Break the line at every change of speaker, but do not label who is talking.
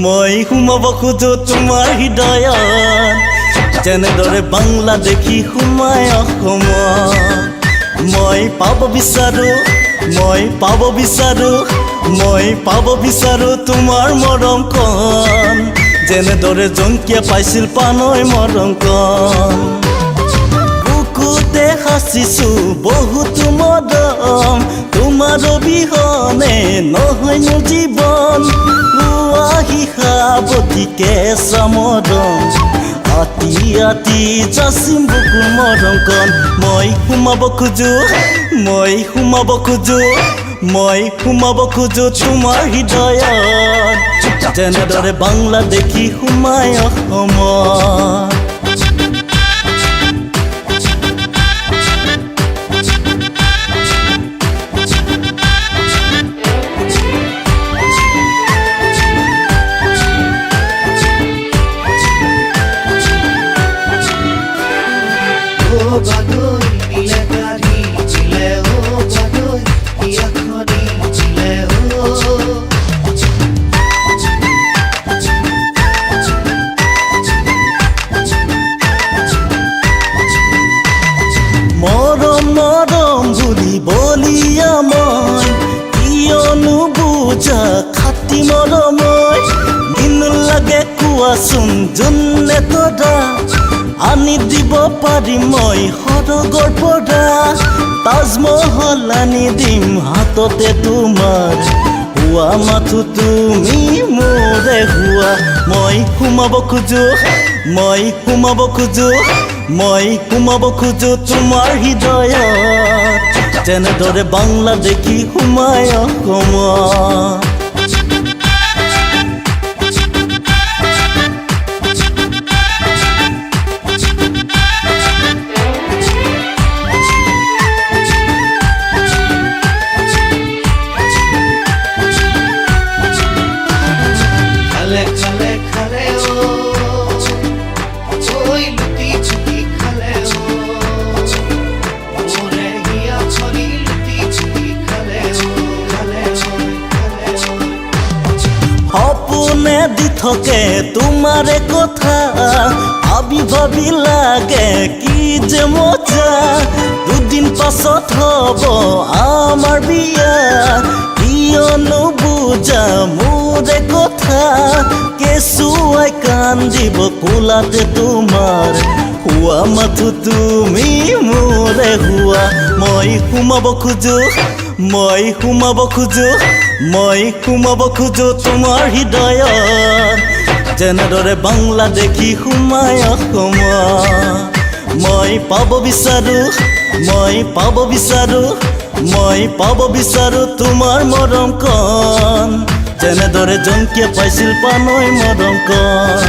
মই সোমাব খোজো তোমাৰ হৃদয়ত যেনেদৰে বাংলাদেশী সোমাই অসমত মই পাব বিচাৰো তোমাৰ মৰমকণ যেনেদৰে জংকীয়ে পাইছিল পানৈ মৰমকণ বুকুতে সাঁচিছো বহুতো মৰম তোমাৰ অবিহনে নহয় মোৰ জীৱন আহি সাৱতিকে চামৰম আতি আতি যাচিম বুকুৰ মৰমকণ মই সোমাব খোজো তোমাৰ হৃদয়ত যেনেদৰে বাংলাদেশী সোমাই অসমত বলিয়া মই কিয়নো বুজা খাতি মৰমই দিন লাগে কোৱাচোন যোনে তৰা আনি দিব পাৰিম মই সৰগৰ পৰা তাজমহল আনি দিম হাততে তোমাৰ হোৱা মাথো তুমি মোৰে হোৱা মই সোমাব খোজো তোমাৰ হৃদয়ত যেনেদৰে বাংলাদেশী সোমাই অসমত সপোনে দি থাকে তোমাৰে কথা ভাবি লাগে কি যে মজা দুদিন পাছত হ'ব আমাৰ বিয়া কিয়নো বুজা মোৰে কথা কেঁচুৱাই কান্দিব কোলাতে তোমাৰ হোৱা মাথো তুমি মোৰে হোৱা মই সোমাব খোজো তোমাৰ হৃদয়ত যেনেদৰে বাংলাদেশী সোমাই অসমত মই পাব বিচাৰো তোমাৰ মৰমকণ যেনেদৰে জংকীয়ে পাইছিল পানৈ মৰমকণ